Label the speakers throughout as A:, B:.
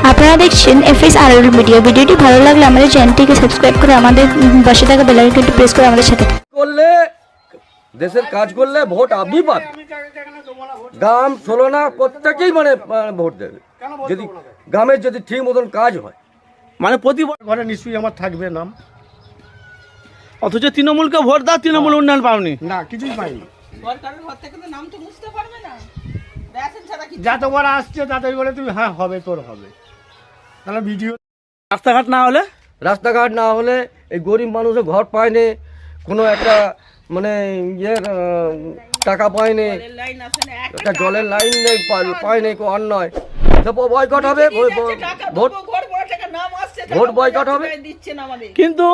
A: আপনারা দেখছেন FSRL media. ভিডিওটি ভালো লাগলে আমাদের চ্যানেলটিকে সাবস্ক্রাইব করে আমাদের পাশে থাকা বেল আইকনটি প্রেস করে আমাদের সাথে
B: করলে দেশের কাজ করলে ভোট আপনি পাবেন। গ্রাম ষোলনা প্রত্যেকেই মানে ভোট দেবে যদি গ্রামের যদি ঠিক মতন কাজ হয়।
C: মানে প্রতি
D: ঘরে নিশ্চয়ই আমার থাকবে নাম,
C: অথচ তৃণমূলকে ভোট দাও, তৃণমূল উন্নয়ন পাওনি।
D: না কিছুই পাইনি।
E: সরকারের ঘর থেকে তো নাম তো বুঝতে পারবে না, রেশন ছাড়া কি
D: যতবার আসছে তাতে করে তুমি হ্যাঁ হবে তোর হবে, তাহলে ভিডিও
C: রাস্তাঘাট না হলে
B: রাস্তাঘাট না হলে এই গরিব মানুষের ঘর পায়নি, কোনো একটা মানে ইয়ের টাকা পায়নি,
E: লাইন আসে না,
B: একটা জলের লাইন নেই পায়নি, আর নয় বয়কট হবে, ভোট ভোট বয়কট হবে।
E: দিচ্ছে না আমাদের।
C: কিন্তু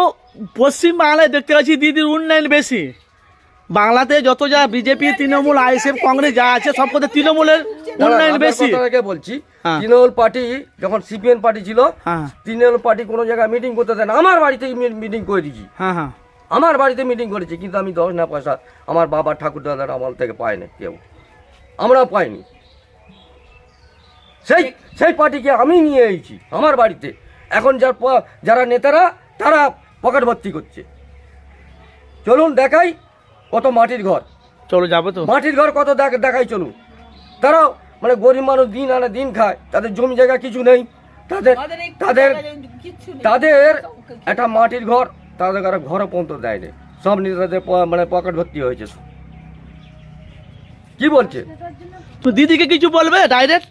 C: পশ্চিম বাংলায় দেখতে পাচ্ছি দিদির উন্নয়ন বেশি। বাংলাতে যত যা বিজেপি, তৃণমূল, আইএসএফ, কংগ্রেস যা আছে সব কথা তৃণমূলের উন্নয়ন বেশি।
B: বলছি
C: হ্যাঁ।
B: তৃণমূল পার্টি যখন সিপিএম পার্টি ছিল,
C: হ্যাঁ
B: তৃণমূল পার্টি কোনো জায়গায় মিটিং করতে দেয় না, আমার বাড়িতে মিটিং করে দিয়েছি,
C: হ্যাঁ হ্যাঁ
B: আমার বাড়িতে মিটিং করেছি, কিন্তু আমি 10 না পয়সা আমার বাবা ঠাকুর দাদার আমল থেকে পাইনি, কেউ আমরাও পাইনি। সেই সেই পার্টিকে আমি নিয়ে এসেছি আমার বাড়িতে। এখন যারা নেতারা তারা পকেট ভর্তি করছে। চলুন দেখাই কত মাটির ঘর,
C: চলো যাবো তো।
B: মাটির ঘর কত দেখাই চলুন। তারাও মানে গরিব মানুষ দিন আনে দিন খায়, তাদের জমি জায়গা কিছু নেই, তাদের তাদের তাদের একটা মাটির ঘর, তাদের ঘরও পর্যন্ত দেয়নি, সব নেতাদের মানে পকেট ভর্তি হয়েছে। কি বলছে?
C: তো দিদিকে কিছু বলবে ডাইরেক্ট?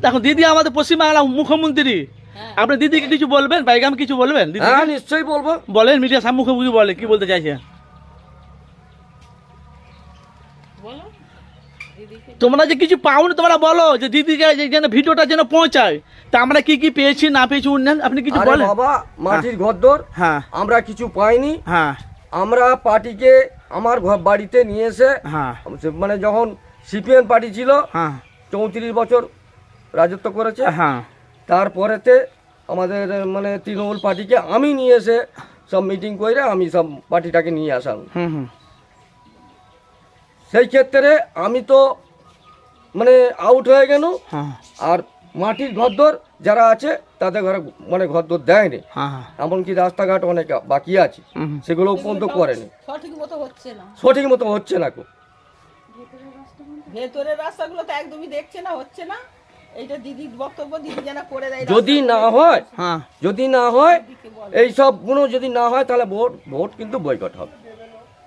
C: দেখো দিদি আমাদের পশ্চিমবাংলা মুখ্যমন্ত্রী, আপনি দিদিকে কিছু বলবেন? বাইগাম কিছু বলবেন?
B: হ্যাঁ নিশ্চয়ই বলবো।
C: বলেন, মিডিয়া সম্মুখে বলে কি বলতে চাইছে। তোমরা যে কিছু পাওনি তোমরা বলো, যে দিদিকে যেন ভিডিওটা যেন পৌঁছায়। তা আমরা কি কি পেয়েছি না পেয়েছি উন্নয়ন আপনি কিছু
B: আরে
C: বলেন।
B: বাবা, মাটির ঘরদোর
C: হ্যাঁ
B: আমরা কিছু পাইনি।
C: হ্যাঁ
B: আমরা পার্টিকে আমার বাড়িতে নিয়ে এসে,
C: হ্যাঁ
B: মানে যখন সিপিএম পার্টি ছিল
C: হ্যাঁ
B: 34 বছর রাজত্ব করেছে,
C: হ্যাঁ
B: তারপরেতে আমাদের মানে তৃণমূল পার্টিকে আমি নিয়ে এসে সব মিটিং করে আমি সব পার্টিটাকে নিয়ে আসলাম।
C: হুম হুম
B: সেই ক্ষেত্রে আমি তো মানে আউট হয়ে গেল।
C: হ্যাঁ
B: আর মাটির ঘরদোর যারা আছে তাদের ঘরে মানে ঘরদোর দেয়নি,
C: হ্যাঁ হ্যাঁ
B: এমনকি রাস্তাঘাট অনেক বাকি আছে,
C: হুম।
B: সেগুলো পর্যন্ত করেনি,
E: সঠিক মতো হচ্ছে না,
B: সঠিক মতো হচ্ছে না।
E: ভেতরের রাস্তাগুলো তো একদমই দেখছে না, হচ্ছে না। এইটা দিদির বক্তব্য, দিদি যেন করে দেয়।
B: যদি না হয়,
C: হ্যাঁ
B: যদি না হয় এই সব গুলো যদি না হয়, তাহলে ভোট কিন্তু বয়কট হবে।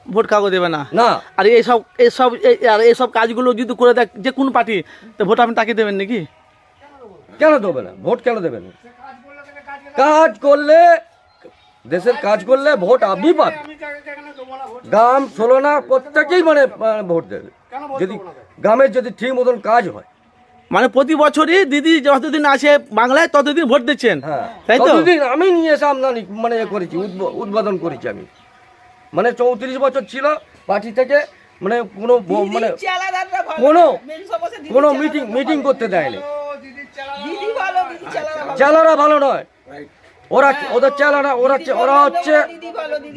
C: ভোট কাগজ দেবে না।
B: না,
C: আর এইসব কাজগুলো যদি করে দেয় যে কোন পার্টি, তো ভোট আপনি তাকে দেবেন নাকি?
B: কেন দেবে না? ভোট কেন দেবে না? কাজ করলে দেশের কাজ করলে ভোট আপনি পাবেন। গ্রাম ষোলনা প্রত্যেকেই মানে ভোট দেবে যদি গ্রামের যদি ঠিক মতন কাজ হয়।
C: মানে প্রতি বছরই দিদি যতদিন আসে বাংলায় ততদিন ভোট দিচ্ছেন,
B: হ্যাঁ,
C: তাই তো?
B: ততদিন আমি নিয়ে এসে আমদানি মানে করেছি, উদ্বোধন করেছি আমি। মানে 34 বছর ছিল পার্টি থেকে, মানে কোনো মানে কোনো মিটিং করতে দেয়নি। চালারা ভালো নয়, ওদের চালারা ওরা হচ্ছে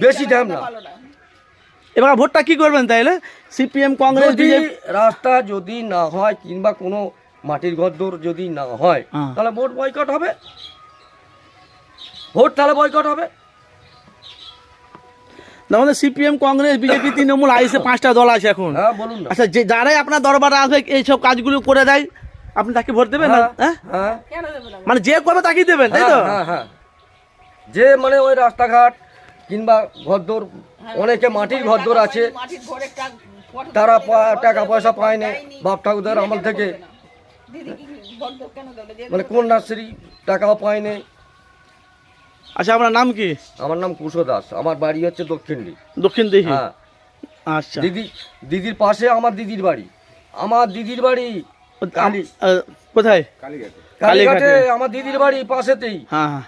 B: বেশি দাম না।
C: এবার ভোটটা কি করবেন তাইলে? সিপিএম, কংগ্রেস,
B: যদি
C: বিজেপি?
B: রাস্তা যদি না হয় কিংবা কোনো মাটির ঘরদোর যদি না হয়,
C: হ্যাঁ।
B: তাহলে ভোট বয়কট হবে। ভোট তাহলে বয়কট হবে।
C: আমাদের CPM, Congress, BJP, Trinamool, ISF 5টা দল আছে এখন।
B: হ্যাঁ বলুন না।
C: আচ্ছা, যে যারাই আপনার দরবারে আসবে এইসব কাজগুলো করে দেয়, আপনি তাকে ভোট দেবেন না? হ্যাঁ
B: হ্যাঁ
C: মানে যে করবে তাকেই দেবেন, তাই তো?
B: হ্যাঁ হ্যাঁ, যে মানে ওই রাস্তাঘাট কিংবা ঘরদোর, অনেকে মাটির ঘরদোর আছে, তারা টাকা পয়সা পায় না বাপ ঠাকুরদার আমল থেকে, মানে কোন নার্সারি টাকাও পায় না।
C: আচ্ছা, আপনার নাম কি?
B: আমার নাম কুশো দাস, আমার বাড়ি হচ্ছে দক্ষিণদি।
C: দক্ষিণ দিঘি।
B: হ্যাঁ,
C: আচ্ছা,
B: দিদির পাশে আমার দিদির বাড়ি। আমার দিদির বাড়ি
C: কোথায়?
B: কালীঘাটে, আমার দিদির বাড়ি পাশেতেই।
C: হ্যাঁ হ্যাঁ